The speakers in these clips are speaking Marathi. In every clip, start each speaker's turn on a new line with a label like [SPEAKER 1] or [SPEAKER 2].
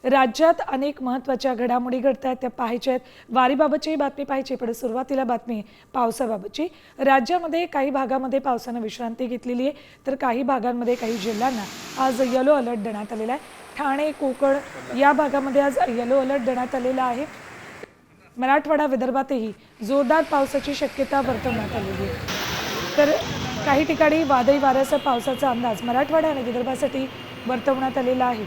[SPEAKER 1] राज्यात अनेक महत्त्वाच्या घडामोडी घडत आहेत, त्या पाहायच्या आहेत. वारीबाबतची बातमी पाहायची, पण सुरुवातीला बातमी पावसाबाबतची. राज्यामध्ये काही भागामध्ये पावसानं विश्रांती घेतलेली आहे, तर काही भागांमध्ये काही जिल्ह्यांना आज येलो अलर्ट देण्यात आलेला आहे. ठाणे, कोकण या भागामध्ये आज येलो अलर्ट देण्यात आलेला आहे. मराठवाडा, विदर्भातही जोरदार पावसाची शक्यता वर्तवण्यात आलेली आहे. तर काही ठिकाणी वादळी वाऱ्यासह पावसाचा अंदाज मराठवाडा आणि विदर्भासाठी वर्तवण्यात आलेला आहे.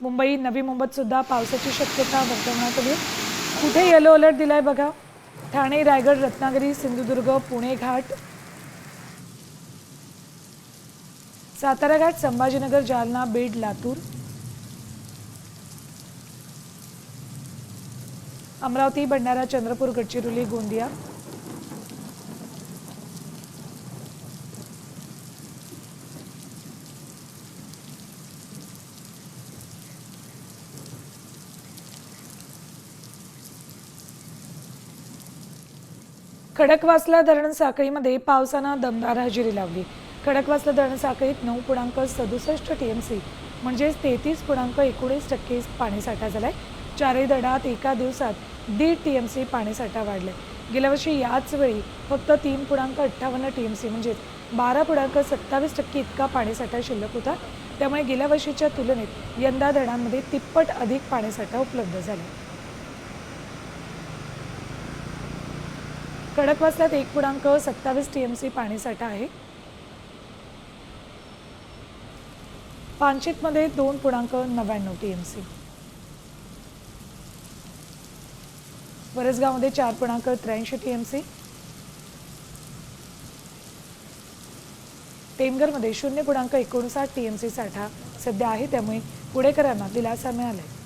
[SPEAKER 1] मुंबई, नवी मुंबईत सुद्धा पावसाची शक्यता वर्तवण्यात आली. कुठे येलो अलर्ट दिलाय बघा. ठाणे, रायगड, रत्नागिरी, सिंधुदुर्ग, पुणे घाट, सातारा घाट, संभाजीनगर, जालना, बीड, लातूर, अमरावती, भंडारा, चंद्रपूर, गडचिरोली, गोंदिया, खडकवासला धरण साखळीमध्ये पावसानं दमदार हजेरी लावली. खडकवासला धरण साखळीत 9.67 TMC म्हणजेच 33.19% पाणीसाठा झालाय. चारही धरणात एका दिवसात 1.5 TMC पाणीसाठा वाढलाय. गेल्या वर्षी याच वेळी फक्त 3.58 TMC म्हणजेच 12.27% इतका पाणीसाठा शिल्लक होता. त्यामुळे गेल्या वर्षीच्या तुलनेत यंदा धरणांमध्ये तिप्पट अधिक पाणीसाठा उपलब्ध झाला. खडकवासल्यात 1.27 TMC पाणीसाठा आहे. पानशेतमध्ये 2.99 TMC, वरसगावमध्ये 4.83 TMC, टेमघरमध्ये 0.59 TMC साठा सध्या आहे. त्यामुळे पुणेकरांना दिलासा मिळालाय.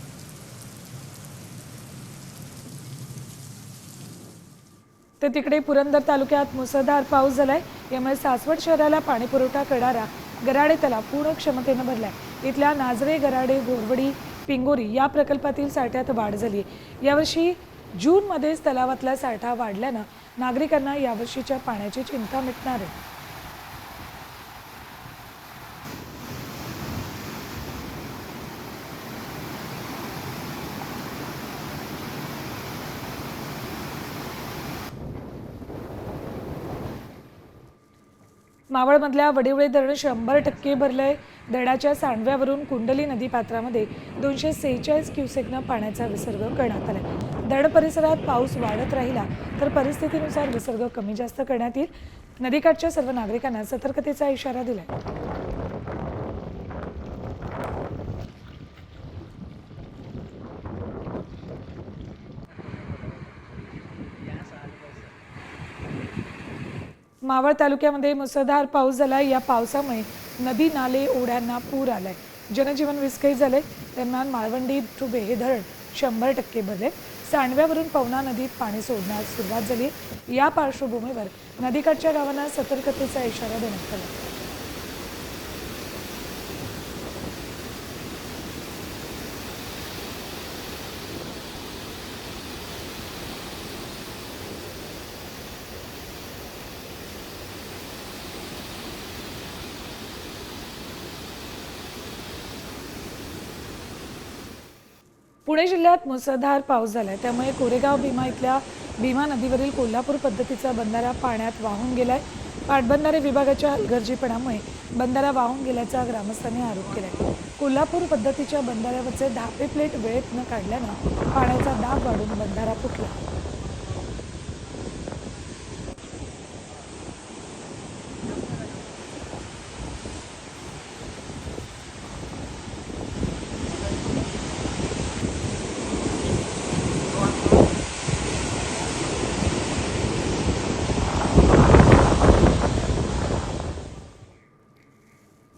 [SPEAKER 1] तर तिकडे पुरंदर तालुक्यात मुसळधार पाऊस झालाय. यामुळे सासवड शहराला पाणी पुरवठा करणारा गराडे तलाव पूर्ण क्षमतेनं भरलाय. इथल्या नाझरे, गराडे, घोरवडी, पिंगोरी या प्रकल्पातील साठ्यात वाढ झाली. यावर्षी जूनमध्येच तलावातला साठा वाढल्यानं नागरिकांना यावर्षीच्या पाण्याची चिंता मिटणार आहे. मावळमधल्या वडिवळे धरण 100% भरलंय. धरणाच्या सांडव्यावरून कुंडली नदी पात्रामध्ये 246 क्युसेकनं पाण्याचा विसर्ग करण्यात आलाय. धरण परिसरात पाऊस वाढत राहिला तर परिस्थितीनुसार विसर्ग कमी जास्त करण्यात येईल. नदीकाठच्या सर्व नागरिकांना सतर्कतेचा इशारा दिलाय. मावळ तालुक्यामध्ये मुसळधार पाऊस झाला. या पावसामुळे नदी, नाले, ओढ्यांना पूर आलाय. जनजीवन विस्कळीत झालंय. दरम्यान माळवंडी ठुबे हे धरण 100% भरले. सांडव्यावरून पवना नदीत पाणी सोडण्यास सुरुवात झाली. या पार्श्वभूमीवर नदीकाठच्या गावांना सतर्कतेचा इशारा देण्यात आला. पुणे जिल्ह्यात मुसळधार पाऊस झालाय. त्यामुळे कोरेगाव भीमा इथल्या भीमा नदीवरील कोल्हापूर पद्धतीचा बंधारा पाण्यात वाहून गेलाय. पाटबंधारे विभागाच्या हलगर्जीपणामुळे बंधारा वाहून गेल्याचा ग्रामस्थांनी आरोप केलाय. कोल्हापूर पद्धतीच्या बंधाऱ्यावरचे धापे प्लेट वेळेत न काढल्यानं पाण्याचा दाब वाढून बंधारा फुटला.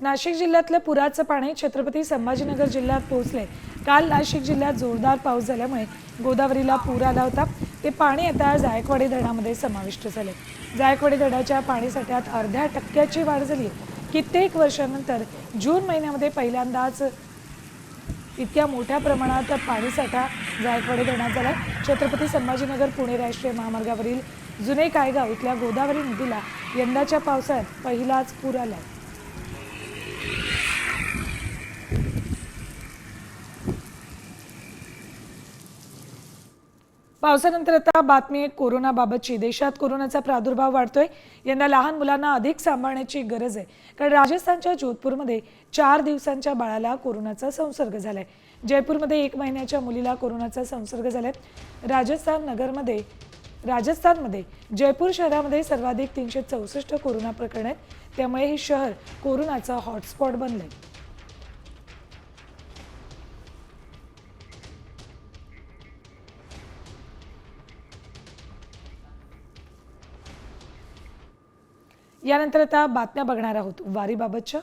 [SPEAKER 1] नाशिक जिल्ह्यातलं पुराचं पाणी छत्रपती संभाजीनगर जिल्ह्यात पोहोचले. काल नाशिक जिल्ह्यात जोरदार पाऊस झाल्यामुळे गोदावरीला पूर आला होता. ते पाणी आता जायकवाडी धरणामध्ये समाविष्ट झाले. जायकवाडी धरणाच्या पाणीसाठ्यात 0.5% वाढ झाली. कित्येक वर्षांनंतर जून महिन्यामध्ये पहिल्यांदाच इतक्या मोठ्या प्रमाणात पाणीसाठा जायकवाडी धरणात झाला. छत्रपती संभाजीनगर पुणे राष्ट्रीय महामार्गावरील जुने कायगाव इथल्या गोदावरी नदीला यंदाच्या पावसाळ्यात पहिलाच पूर आला. पावसानंतर आता बातमी आहे कोरोनाबाबतची। देशात कोरोनाचा प्रादुर्भाव वाढतोय। यंदा लहान मुलांना अधिक सांभाळण्याची गरज आहे, कारण राजस्थानच्या जोधपूरमध्ये 4 दिवसांच्या बाळाला कोरोनाचा संसर्ग झालाय। जयपूरमध्ये 1 महिन्याच्या मुलीला कोरोनाचा संसर्ग झालाय। राजस्थानमध्ये जयपूर शहरामध्ये सर्वाधिक 364 कोरोना प्रकरण आहेत, त्यामुळे हे शहर कोरोनाचा हॉटस्पॉट बनलंय। यानंतर आता बातम्या बघणार आहोत वारीबाबतच्या।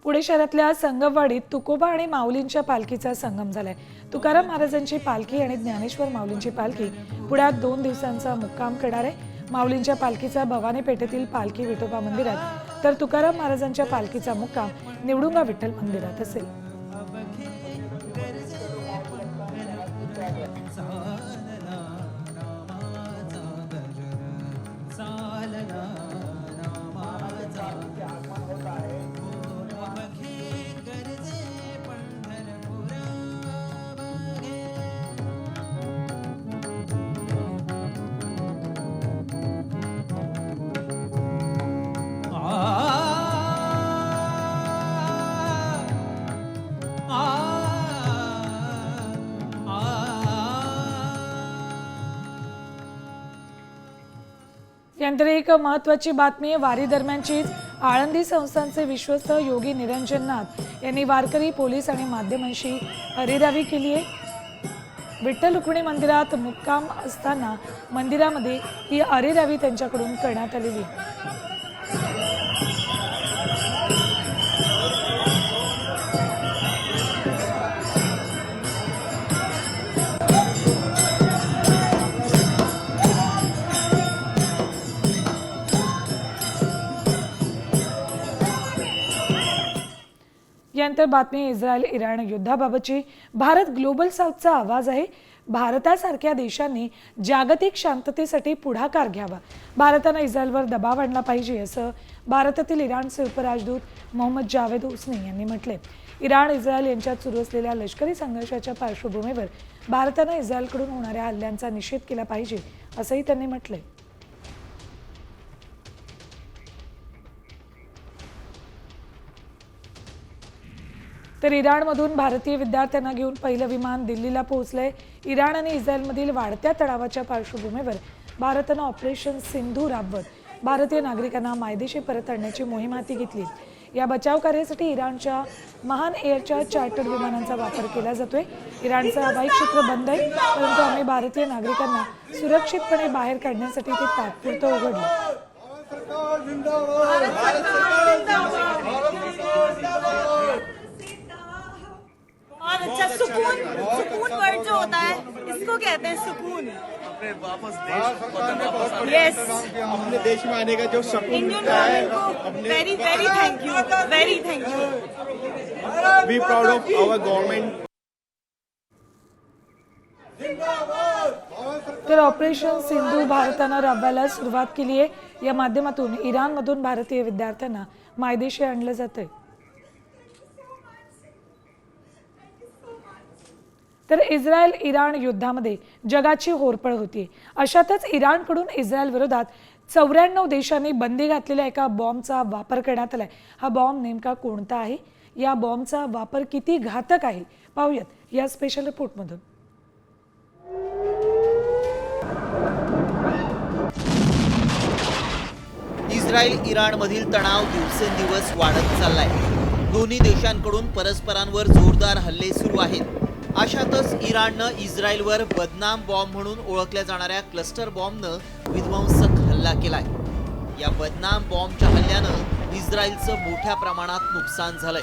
[SPEAKER 1] पुणे शहरातल्या संगमवाडीत तुकोबा आणि माऊलींच्या पालखीचा संगम झालाय। तुकाराम महाराजांची पालखी आणि ज्ञानेश्वर माऊलींची पालखी पुण्यात 2 दिवसांचा मुक्काम करणार आहे। माऊलींच्या पालखीचा भवानी पेठेतील पालखी विठोबा मंदिरात, तर तुकाराम महाराजांच्या पालखीचा मुक्काम निवडुंगा विठ्ठल मंदिरात असेल। यानंतर एक महत्त्वाची बातमी आहे वारी दरम्यानची। आळंदी संस्थानचे विश्वस्त योगी निरंजन नाथ यांनी वारकरी, पोलीस आणि माध्यमांशी हरिरावी केली आहे। विठ्ठल रुक्मिणी मंदिरात मुक्काम असताना मंदिरामध्ये ही हरिरावी त्यांच्याकडून करण्यात आलेली आहे। यानंतर बातमी इस्रायल इराण युद्धाबाबतची। भारत ग्लोबल साऊथचा आवाज आहे। भारतासारख्या देशांनी जागतिक शांततेसाठी पुढाकार घ्यावा। भारताने इस्रायलवर दबाव आणला पाहिजे, असं भारतातील इराणचे उपराजदूत मोहम्मद जावेद हुसनी यांनी म्हटले। इराण इस्रायल यांच्यात सुरू असलेल्या लष्करी संघर्षाच्या पार्श्वभूमीवर भारताने इस्रायलकडून होणाऱ्या हल्ल्यांचा निषेध केला पाहिजे, असंही त्यांनी म्हटले। तर इराणमधून भारतीय विद्यार्थ्यांना घेऊन पहिलं विमान दिल्लीला पोहोचलंय। इराण आणि इस्रायलमधील वाढत्या तणावाच्या पार्श्वभूमीवर भारताने ऑपरेशन सिंधू राबवत भारतीय नागरिकांना मायदेशी परत आणण्याची मोहीम हाती घेतली। या बचाव कार्यासाठी इराणच्या महान एअरच्या चार्टर्ड विमानांचा वापर केला जातोय। इराणचं हवाई क्षेत्र बंद आहे, परंतु आम्ही भारतीय नागरिकांना सुरक्षितपणे बाहेर काढण्यासाठी ते तात्पुरतं उघडलं।
[SPEAKER 2] और अच्छा सुकून वर्ड जो होता है इसको कहते हैं सुकून।
[SPEAKER 3] अपने वापस देश
[SPEAKER 2] यस,
[SPEAKER 3] अपने देश में आने का जो सुकून
[SPEAKER 2] इंडियन
[SPEAKER 3] मिलता है,
[SPEAKER 2] गवर्नमेंट को very very thank you, very thank you.
[SPEAKER 3] Be proud of our government.
[SPEAKER 1] तर ऑपरेशन सिंधू भारतानं राबवायला सुरुवात केली आहे। या माध्यमातून इराणमधून भारतीय विद्यार्थ्यांना मायदेशी आणलं जातंय। तर इस्रायल इराण युद्धामध्ये जगाची होरपळ होती। अशातच इराणकडून इस्रायल विरोधात 94 देशांनी बंदी घातलेल्या एका बॉम्बचा वापर करण्यात आलाय। हा बॉम्ब नेमका कोणता आहे, या बॉम्बचा वापर किती घातक आहे, पाहूयात या स्पेशल रिपोर्टमधून।
[SPEAKER 4] इस्रायल इराणमधील तणाव दिवसेंदिवस वाढत चाललाय। दोन्ही देशांकडून परस्परांवर जोरदार हल्ले सुरू आहेत। अशातच इराणनं इस्रायलवर बदनाम बॉम्ब म्हणून ओळखल्या जाणाऱ्या क्लस्टर बॉम्बनं विध्वंसक हल्ला केलाय। या बदनाम बॉम्बच्या हल्ल्यानं इस्रायलचं मोठ्या प्रमाणात नुकसान झालंय।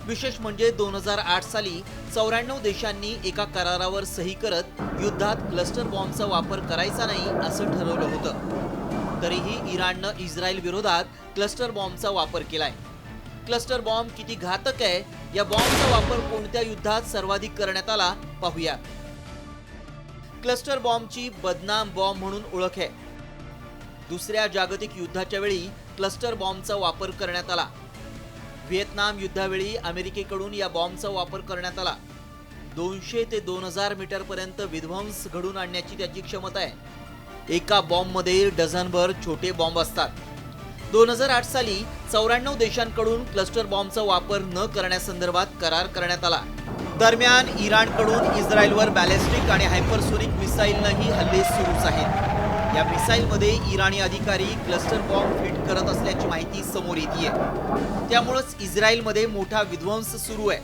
[SPEAKER 4] विशेष म्हणजे 2008 साली 94 देशांनी एका करारावर सही करत युद्धात क्लस्टर बॉम्बचा वापर करायचा नाही असं ठरवलं होतं। तरीही इराणनं इस्रायल विरोधात क्लस्टर बॉम्बचा वापर केलाय। क्लस्टर बॉम्ब किती घातक आहे, या बॉम्बचा वापर कोणत्या युद्धात सर्वाधिक करण्यात आला पाहूया। क्लस्टर बॉम्बची बदनाम बॉम्ब म्हणून ओळख आहे। दुसऱ्या जागतिक युद्धाच्या वेळी क्लस्टर बॉम्बचा वापर करण्यात आला. व्हिएतनाम युद्धावेळी अमेरिकेकडून या बॉम्बचा वापर करण्यात आला. 200 ते 2000 मीटर पर्यंत विध्वंस घडून आणण्याची त्याची क्षमता आहे. एका बॉम्बमध्ये डझनभर छोटे बॉम्ब असतात. 2008 साली 94 देशांकडून क्लस्टर बॉम्बचा वापर न करण्यासंदर्भात करार करण्यात आला. दरम्यान इराणकडून इस्रायलवर बॅलिस्टिक आणि हायपरसोनिक मिसाईलनंही हल्ले सुरूच आहेत. या मिसाईलमध्ये इराणी अधिकारी क्लस्टर बॉम्ब फिट करत असल्याची माहिती समोर येते. त्यामुळेच इस्रायलमध्ये मोठा विध्वंस सुरू आहे.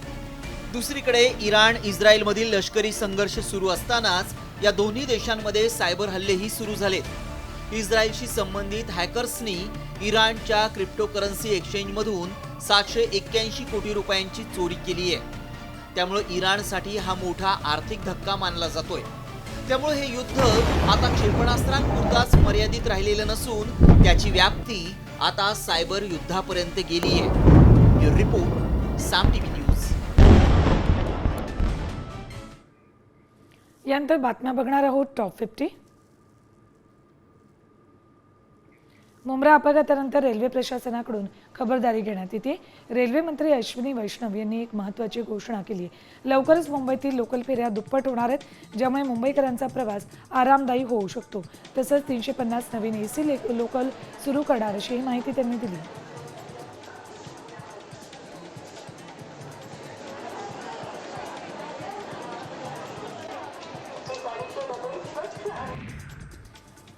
[SPEAKER 4] दुसरीकडे इराण इस्रायलमधील लष्करी संघर्ष सुरू असतानाच या दोन्ही देशांमध्ये सायबर हल्लेही सुरू झालेत. इस्रायलशी संबंधित हॅकर्सनी इराणच्या क्रिप्टोकरन्सी एक्सचेंजमधून 781 कोटी रुपयांची चोरी केली आहे. त्यामुळे इराणसाठी हा मोठा आर्थिक धक्का मानला जातोय. त्यामुळे हे युद्ध आता क्षेपणास्त्रांपुरताच मर्यादित राहिलेलं नसून त्याची व्याप्ती आता सायबर युद्धापर्यंत गेली आहे. रिपोर्ट साम टीव्ही न्यूज.
[SPEAKER 1] यानंतर बातम्या बघणार आहोत टॉप 50. मुंब्रा अपघातानंतर रेल्वे प्रशासनाकडून खबरदारी घेण्यात येते. रेल्वे मंत्री अश्विनी वैष्णव यांनी एक महत्त्वाची घोषणा केली आहे. लवकरच मुंबईतील लोकल फेऱ्या दुप्पट होणार आहेत, ज्यामुळे मुंबईकरांचा प्रवास आरामदायी होऊ शकतो. तसंच 350 नवीन AC लोकल सुरू करणार अशी माहिती त्यांनी दिली.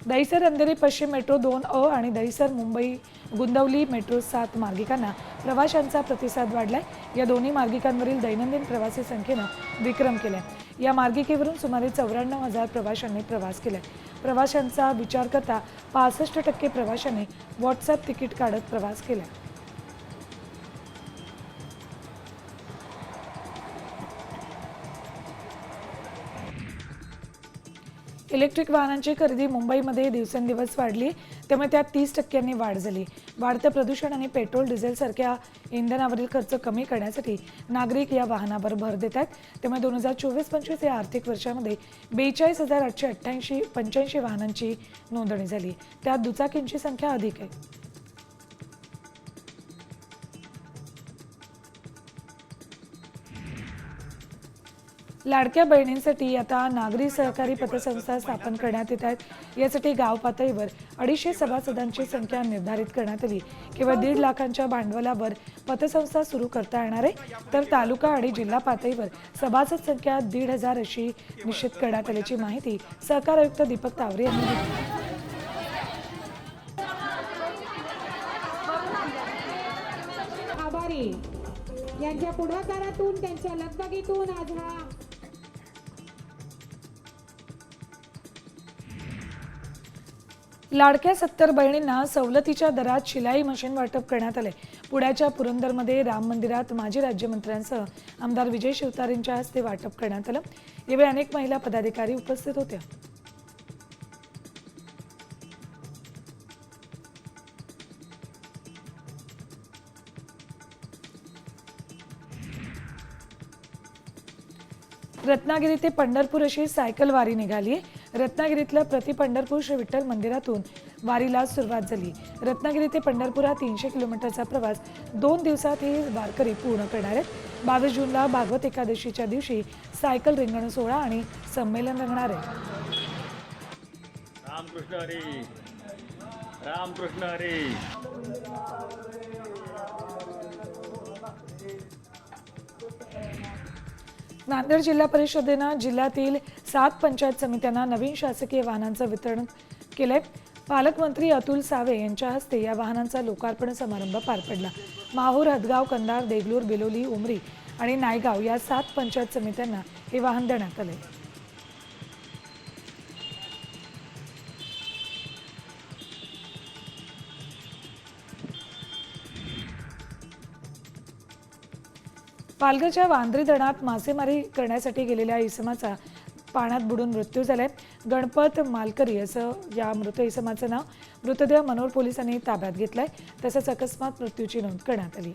[SPEAKER 1] दहिसर अंधेरी पश्चिम मेट्रो 2A आणि दहिसर मुंबई गुंदवली मेट्रो 7 मार्गिकांना प्रवाशांचा प्रतिसाद वाढलाय. या दोन्ही मार्गिकांवरील दैनंदिन प्रवासी संख्येनं विक्रम केलाय. या मार्गिकेवरून सुमारे 94,000 प्रवाशांनी प्रवास केलाय. प्रवाशांचा विचार करता 65% प्रवाशांनी व्हॉट्सअप तिकीट काढत प्रवास केलाय. इलेक्ट्रिक वाहनांची खरेदी मुंबईमध्ये दिवसेंदिवस वाढली, त्यामुळे त्यात 30% वाढ झाली. वाढतं प्रदूषण आणि पेट्रोल डिझेलसारख्या इंधनावरील खर्च कमी करण्यासाठी नागरिक या वाहनावर भर देत आहेत. त्यामुळे 2024-25 या आर्थिक वर्षामध्ये 42,885 वाहनांची नोंदणी झाली. त्यात दुचाकींची संख्या अधिक आहे. लाडक्या बहिणींसाठी आता नागरी सहकारी पतसंस्था स्थापन करण्यात येत आहेत. यासाठी गाव पातळीवर 250 सभासदांची संख्या निर्धारित करण्यात आली. केवळ 1.5 लाखांच्या भांडवलावर पतसंस्था सुरू करता येणार आहे, तर तालुका आणि जिल्हा पातळीवर सभासद संख्या 1,500 अशी निश्चित करण्यात आल्याची माहिती सहकार आयुक्त दीपक तावरे यांनी दिली.
[SPEAKER 5] आभारी यांच्या पुढाकारातून त्यांच्या लगबगीतून आज हा
[SPEAKER 1] लाडक्या 70 बहिणींना सवलतीच्या दरात शिलाई मशीन वाटप करण्यात आले. पुण्याच्या पुरंदरमध्ये राम मंदिरात माजी राज्यमंत्र्यांसह आमदार विजय शिवतारेंच्या हस्ते वाटप करण्यात आलं. यावेळी अनेक महिला पदाधिकारी उपस्थित होत्या. रत्नागिरी ते पंढरपूर अशी सायकल वारी निघाली. रत्नागिरीतल्या प्रति पंढरपूर श्री विठ्ठल मंदिरातून वारीला सुरुवात झाली. रत्नागिरी ते पंढरपूर हा 300 किलोमीटरचा प्रवास 2 दिवसात हे वारकरी पूर्ण करणार आहेत. 22 जूनला भागवत एकादशीच्या दिवशी सायकल रिंगण सोहळा आणि संमेलन रंगणार आहे.
[SPEAKER 6] रामकृष्ण हरी, रामकृष्ण हरी.
[SPEAKER 1] नांदेड जिल्हा परिषदेनं जिल्ह्यातील 7 पंचायत समित्यांना नवीन शासकीय वाहनांचं वितरण केलंय. पालकमंत्री अतुल सावे यांच्या हस्ते या वाहनांचा लोकार्पण समारंभ पार पडला. माहूर, हदगाव, कंधार, देगलूर, बिलोली, उमरी आणि नायगाव या 7 पंचायत समित्यांना हे वाहन देण्यात आले. पालघरच्या वांद्री धरणात मासेमारी करण्यासाठी गेलेल्या इसमाचा पाण्यात बुडून मृत्यू झालाय. गणपत मालकरी असं या मृत इसमाचं नाव. मृतदेह मनोर पोलिसांनी ताब्यात घेतलाय. तसंच अकस्मात मृत्यूची नोंद करण्यात आली.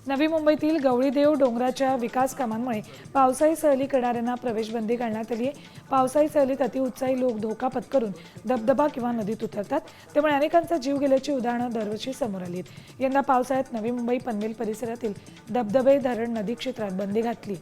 [SPEAKER 1] नवी मुंबईतील गवळीदेव डोंगराच्या विकास कामांमुळे पावसाळी सहली करणाऱ्यांना प्रवेशबंदी घालण्यात आली आहे. पावसाळी सहलीत अतिउत्साही लोक धोका पत्करून धबधबा किंवा नदीत उतरतात, त्यामुळे अनेकांचा जीव गेल्याची उदाहरणं दरवर्षी समोर आली आहेत. यंदा पावसाळ्यात नवी मुंबई पनवेल परिसरातील धबधबे, धरण, नदी क्षेत्रात बंदी घातली.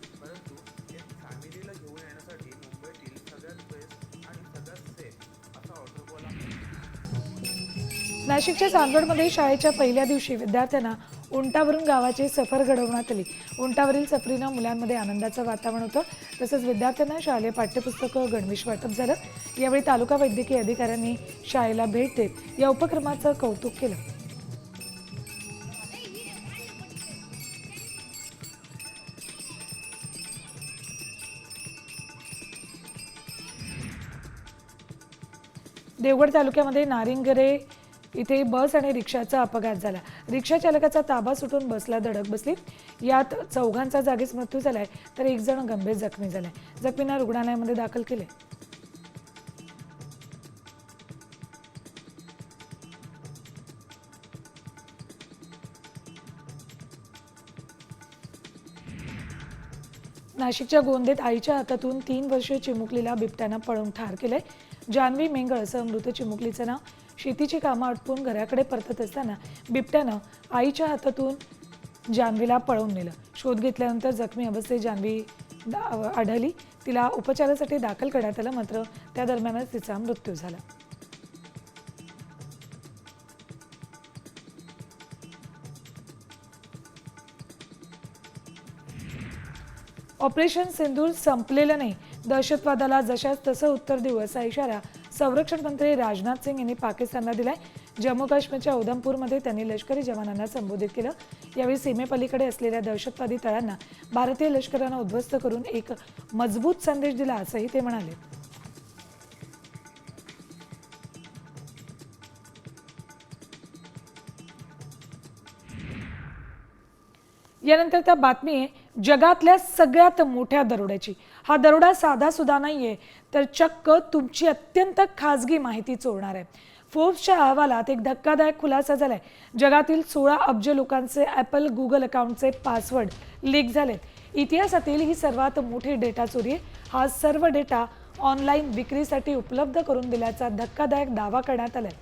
[SPEAKER 1] नाशिकच्या चांदवडमध्ये शाळेच्या पहिल्या दिवशी विद्यार्थ्यांना उंटावरून गावाची सफर घडवण्यात आली. उंटावरील सफरीनं मुलांमध्ये आनंदाचं वातावरण होतं. तसंच विद्यार्थ्यांना शालेय पाठ्यपुस्तकं, गणवेश वाटप झालं. यावेळी तालुका वैद्यकीय अधिकाऱ्यांनी शाळेला भेट देत या उपक्रमाचं कौतुक केलं. देवगड तालुक्यामध्ये नारिंगरे इथे बस आणि रिक्षाचा अपघात झाला. रिक्षा चालकाचा ताबा सुटून बसला धडक बसली. यात चौघांचा जागीच मृत्यू झालाय, तर एक जण गंभीर जखमी झालाय. जखमींना रुग्णालयामध्ये दाखल केले. नाशिकच्या गोंदेत आईच्या हातातून 3 वर्षीय चिमुकलीला बिबट्यानं पळून ठार केलंय. जान्हवी मेंगळ असं मृत चिमुकलीचं नाव. शेतीची कामं आटपून घराकडे परतत असताना बिबट्यानं आईच्या हातातून जान्हवीला पळवून नेलं. शोध घेतल्यानंतर जखमी अवस्थेत जान्हवी आढळली. तिला उपचारासाठी दाखल करण्यात आलं, मात्र त्या दरम्यानच तिचा मृत्यू झाला. ऑपरेशन सिंदूर संपलेलं नाही, दहशतवादाला जशाच तसं उत्तर देऊ असा इशारा संरक्षण मंत्री राजनाथ सिंग यांनी पाकिस्तानला दिलाय. जम्मू काश्मीरच्या उधमपूरमध्ये त्यांनी लष्करी जवानांना संबोधित केलं. यावेळी सीमेपलीकडे असलेल्या दहशतवादी तळांना भारतीय लष्करानं उद्ध्वस्त करून एक मजबूत संदेश दिला असंही ते म्हणाले. यानंतर त्या बातमी आहे जगातल्या सगळ्यात मोठ्या दरोड्याची. हा दरोडा साधा सुद्धा नाहीये, तर चक्क तुमची अत्यंत खाजगी माहिती चोरणार आहे. फोर्ब्सच्या अहवालात एक धक्कादायक खुलासा झालाय. जगातील 16 अब्ज लोकांचे ॲपल, गुगल अकाउंटचे पासवर्ड लीक झालेत. इतिहासातील ही सर्वात मोठी डेटा चोरी आहे. हा सर्व डेटा ऑनलाईन विक्रीसाठी उपलब्ध करून दिल्याचा धक्कादायक दावा करण्यात आलाय.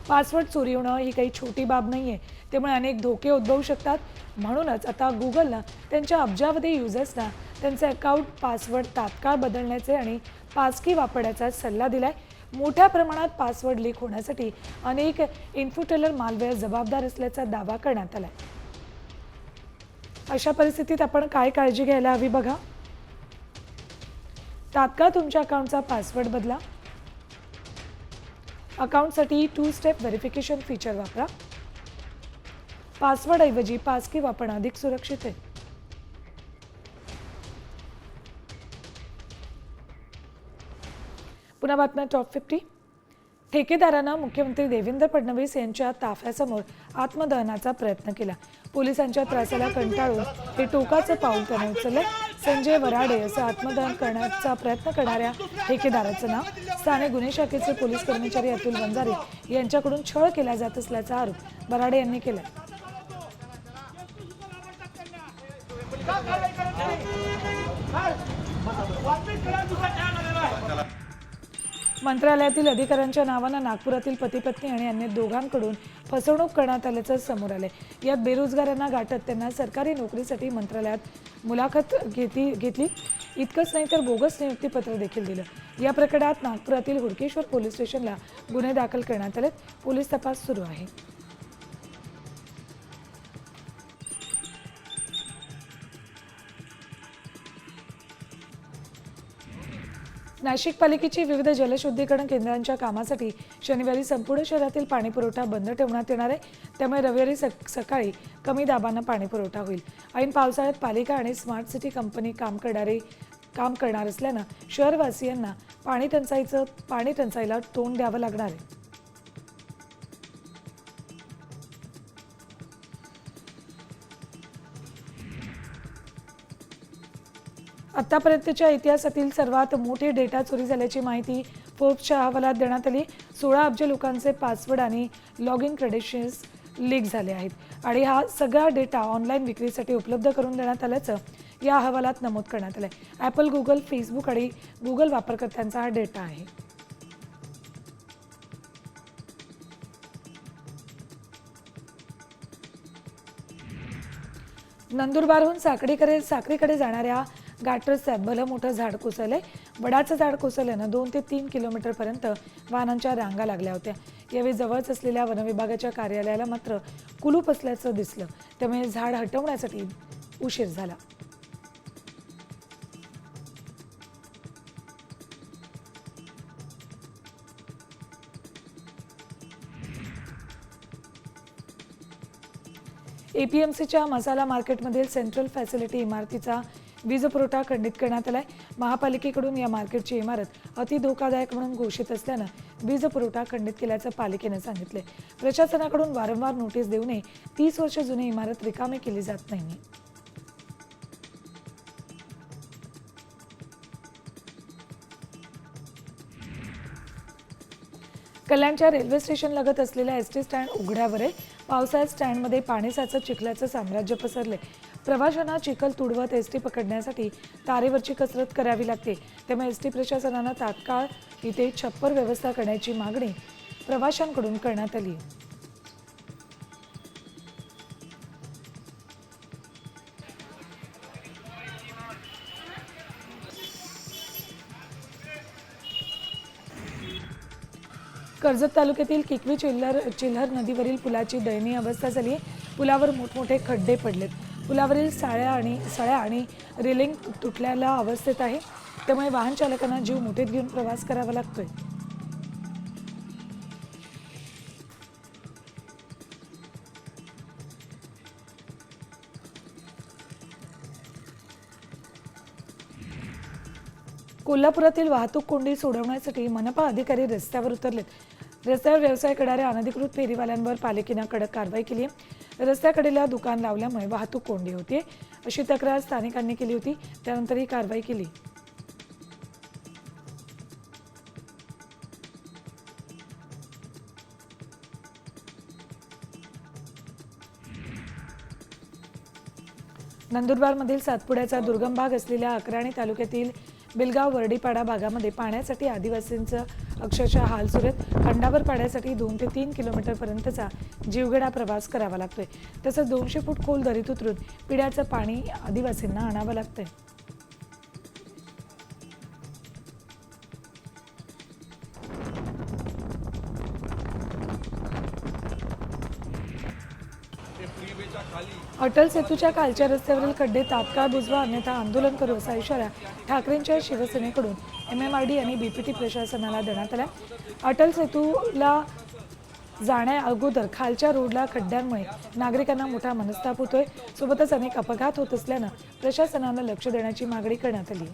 [SPEAKER 1] पासवर्ड चोरी होणं ही काही छोटी बाब नाहीये, त्यामुळे अनेक धोके उद्भवू शकतात. म्हणूनच आता गुगलनं त्यांच्या अब्जावधी युजर्सना त्यांचे अकाउंट पासवर्ड तात्काळ बदलण्याचे आणि पासकी वापरण्याचा सल्ला दिलाय. मोठ्या प्रमाणात पासवर्ड लीक होण्यासाठी अनेक इन्फोटेलर मालवेअर जबाबदार असल्याचा दावा करण्यात आलाय. अशा परिस्थितीत आपण काय काळजी घ्यायला हवी बघा. तात्काळ तुमच्या अकाउंटचा पासवर्ड बदला. अकाउंटसाठी 2 स्टेप व्हेरिफिकेशन फीचर वापरा. पासवर्ड ऐवजी पासकी वापरणं अधिक सुरक्षित आहे. पुन्हा बातम्या टॉप 50. ठेकेदारानं मुख्यमंत्री देवेंद्र फडणवीस यांच्या ताफ्यासमोर आत्मदहनाचा प्रयत्न केला. पोलिसांच्या त्रासाला कंटाळून हे टोकाचं पाऊल त्याने उचललं. संजय वराडे असं आत्मदहन करण्याचा प्रयत्न करणाऱ्या ठेकेदाराचं नाव. स्थानिक गुन्हे शाखेचे पोलीस कर्मचारी अतुल वंजारे यांच्याकडून छळ केला जात असल्याचा आरोप वराडे यांनी केला. मंत्रालयातील अधिकाऱ्यांच्या नावानं नागपुरातील पती-पत्नी आणि अन्य दोघांकडून फसवणूक करण्यात आल्याचं समोर आलंय. यात बेरोजगारांना गाठत त्यांना सरकारी नोकरीसाठी मंत्रालयात मुलाखत घेतली. इतकंच नाही तर बोगस नियुक्तीपत्र देखील दिलं. या प्रकरणात नागपुरातील हुडकेश्वर पोलीस स्टेशनला गुन्हे दाखल करण्यात आलेत. पोलीस तपास सुरू आहे. नाशिक पालिकेची विविध जलशुद्धीकरण केंद्रांच्या कामासाठी शनिवारी संपूर्ण शहरातील पाणीपुरवठा बंद ठेवण्यात येणार आहे. त्यामुळे रविवारी सकाळी कमी दाबानं पाणीपुरवठा होईल. ऐन पावसाळ्यात पालिका आणि स्मार्ट सिटी कंपनी काम करणार असल्यानं शहरवासियांना पाणी टंचाईला तोंड द्यावं लागणार आहे. आतापर्यंतच्या इतिहासातील सर्वात मोठी डेटा चोरी झाल्याची माहिती फोर्ब्सच्या अहवालात देण्यात आली. 16 अब्ज लोकांचे पासवर्ड आणि लॉग इन क्रेडेन्शियल्स लीक झाले आहेत आणि हा सगळा डेटा ऑनलाईन विक्रीसाठी उपलब्ध करून देण्यात आल्याचं या अहवालात नमूद करण्यात आलंय. ॲपल, गुगल, फेसबुक आणि गुगल वापरकर्त्यांचा हा डेटा आहे. नंदुरबारहून साक्रीकडे जाणाऱ्या घाट रस्त्यात भलं मोठं झाड कोसळलंय. वडाचं झाड कोसळल्यानं 2 ते 3 किलोमीटरपर्यंत वाहनांच्या रांगा लागल्या होत्या. यावेळी जवळच असलेल्या वनविभागाच्या कार्यालयाला मात्र कुलूप असल्याचं दिसलं, त्यामुळे झाड हटवण्यासाठी उशीर झाला. एपीएमसीच्या मसाला मार्केटमधील सेंट्रल फॅसिलिटी इमारतीचा वीज पुरवठा खंडित करण्यात आलाय. महापालिकेकडून या मार्केटची इमारत अति धोकादायक म्हणून घोषित असल्यानं वीज पुरवठा खंडित केल्याचं पालिकेनं सांगितलंय. प्रशासनाकडून वारंवार नोटीस देऊनही 30 वर्ष जुनी इमारत रिकामी केली जात नाही. कल्याणच्या रेल्वे स्टेशन लगत असलेल्या एसटी स्टँड उघड्यावर आहे. पावसाळ्यात स्टँडमध्ये पाणी साचत चिखलाचं साम्राज्य पसरले. प्रवाशांना चिखल तुडवत एसटी पकडण्यासाठी तारेवरची कसरत करावी लागते. त्यामुळे एसटी प्रशासनानं तात्काळ इथे छप्पर व्यवस्था करण्याची मागणी प्रवाशांकडून करण्यात आली. कर्जत तालुक्यातील किकवी चिल्हर नदीवरील पुलाची दयनीय अवस्था झाली आहे. पुलावर मोठमोठे खड्डे पडलेत. पुलावरील सळ्या आणि रेलिंग तुटलेल्या अवस्थेत आहे. त्यामुळे वाहन चालकांना जीव मुठीत घेऊन प्रवास करावा लागतोय. कोल्हापुरातील वाहतूक कोंडी सोडवण्यासाठी मनपा अधिकारी रस्त्यावर उतरलेत. रस्त्यावर व्यवसाय करणाऱ्या अनधिकृत फेरीवाल्यांवर पालिकेनं कडक कारवाई केली आहे. रस्त्याकडेला दुकान लावल्यामुळे वाहतूक कोंडी होते अशी तक्रार स्थानिकांनी केली होती. त्यानंतर ही कारवाई केली. नंदुरबारमधील सातपुड्याचा दुर्गम भाग असलेल्या अक्राणी तालुक्यातील बिलगाव वर्डीपाडा भागामध्ये पाण्यासाठी आदिवासींचं अक्षरशः हाल सुरू आहेत. खंडावर पाण्यासाठी 2 ते 3 किलोमीटरपर्यंतचा जीवघेडा प्रवास करावा लागतोय. तसंच 200 फूट खोल दरीत उतरून पिण्याचं पाणी आदिवासींना आणावं लागतंय. अटल सेतूच्या खालच्या रस्त्यावरील खड्डे तात्काळ बुजवा, अन्यथा आंदोलन करू असा इशारा ठाकरेंच्या शिवसेनेकडून MMRD आणि BPT प्रशासनाला देण्यात आला. अटल सेतूला जाण्या अगोदर खालच्या रोडला खड्ड्यांमुळे नागरिकांना मोठा मनस्ताप होतोय. सोबतच अनेक अपघात होत असल्यानं प्रशासनानं लक्ष देण्याची मागणी करण्यात आली.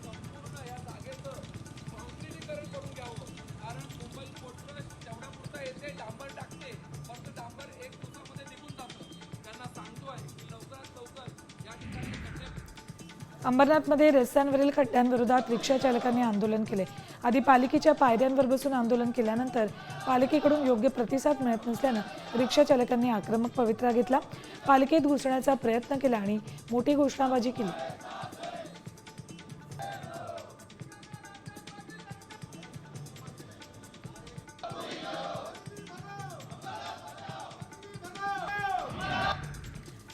[SPEAKER 1] अंबरनाथमध्ये रस्त्यांवरील खड्ड्यांविरोधात रिक्षा चालकांनी आंदोलन केले. आधी पालिकेच्या पायऱ्यांवर बसून आंदोलन केल्यानंतर पालिकेकडून योग्य प्रतिसाद मिळत नसल्यानं रिक्षा चालकांनी आक्रमक पवित्रा घेतला. पालिकेत घुसण्याचा प्रयत्न केला आणि मोठी घोषणाबाजी केली.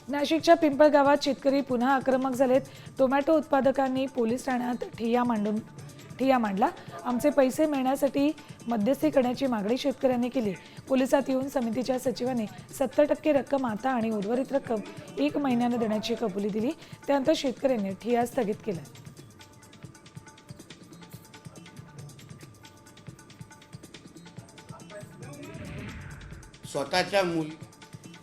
[SPEAKER 1] नाशिकच्या पिंपळ गावात शेतकरी पुन्हा आक्रमक झालेत. टोमॅटो उत्पादकांनी पोलीस ठाण्यात ठिय्या मांडला. आमचे पैसे मिळण्यासाठी मध्यस्थी करण्याची मागणी शेतकऱ्यांनी केली. पोलिसात येऊन समितीच्या सचिवांनी 70% रक्कम आता आणि उर्वरित रक्कम 1 महिन्यानं देण्याची कबुली दिली. त्यानंतर शेतकऱ्यांनी ठिय्या स्थगित केला.
[SPEAKER 7] स्वतःच्या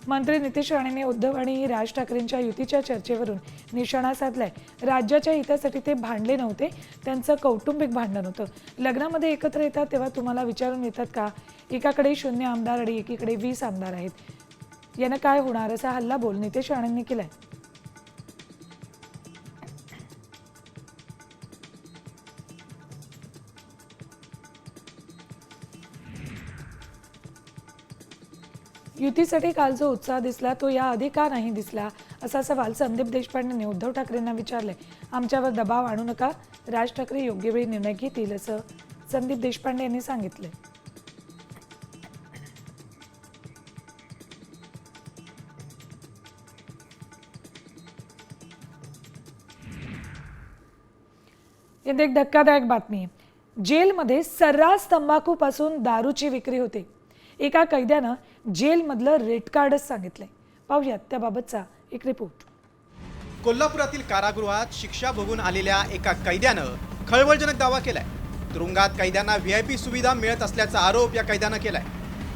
[SPEAKER 1] मंत्री नितेश राणेंनी उद्धव आणि राज ठाकरेंच्या युतीच्या चर्चेवरून निशाणा साधलाय. राज्याच्या हितासाठी ते भांडले नव्हते, त्यांचं कौटुंबिक भांडण होतं. लग्नामध्ये एकत्र येतात तेव्हा तुम्हाला विचारून येतात का एकाकडे 0 आमदार आणि एकीकडे 20 आमदार आहेत, यानं काय होणार असा हल्लाबोल नितेश राणेंनी केलाय. युतीसाठी काल जो उत्साह दिसला तो याआधी का नाही दिसला असा सवाल संदीप देशपांडेंनी उद्धव ठाकरेंना विचारले. आमच्यावर दबाव आणू नका, राज ठाकरे योग्य वेळी निर्णय घेतील असं संदीप देशपांडे यांनी सांगितले. यात एक धक्कादायक बातमी आहे. जेलमध्ये सर्रास तंबाखूपासून दारूची विक्री होते. एका कैद्यानं जेलमधलं रेड कार्डच सांगितलंय. पाहूयात त्याबाबतचा एक रिपोर्ट.
[SPEAKER 7] कोल्हापुरातील कारागृहात शिक्षा भोगून आलेल्या एका कैद्यानं खळबळजनक दावा केलाय. तुरुंगात कैद्यांना VIP सुविधा मिळत असल्याचा आरोप या कैद्यानं केलाय.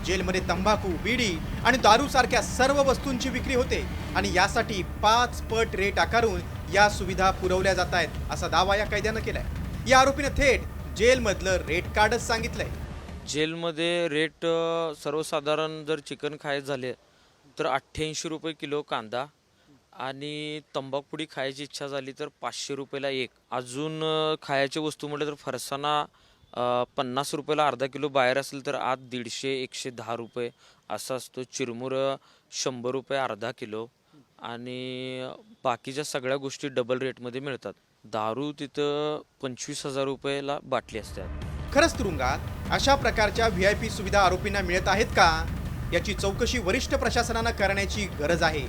[SPEAKER 7] जेलमध्ये तंबाखू, बिडी आणि दारू सारख्या सर्व वस्तूंची विक्री होते आणि यासाठी 5 पट रेट आकारून या सुविधा पुरवल्या जात आहेत असा दावा या कैद्यानं केलाय. या आरोपीनं थेट जेलमधलं रेट कार्डच सांगितलंय.
[SPEAKER 8] जेलमध्ये रेट सर्वसाधारण जर चिकन खायचं झाले तर 88 रुपये किलो कांदा आणि तंबाखुडी खायची इच्छा झाली तर 500 रुपयाला एक. अजून खायच्या वस्तू म्हटलं तर फरसाणा 50 रुपयाला अर्धा किलो बाहेर असेल तर आत 150-110 रुपये असा असतो. चिरमुरं 100 रुपये अर्धा किलो आणि बाकीच्या सगळ्या गोष्टी डबल रेटमध्ये मिळतात. दारू तिथं 25,000 रुपयाला बाटली असतात.
[SPEAKER 7] खरंच तुरुंगात अशा प्रकारच्या VIP सुविधा आरोपींना मिळत आहेत का याची चौकशी वरिष्ठ प्रशासनानं करण्याची गरज आहे.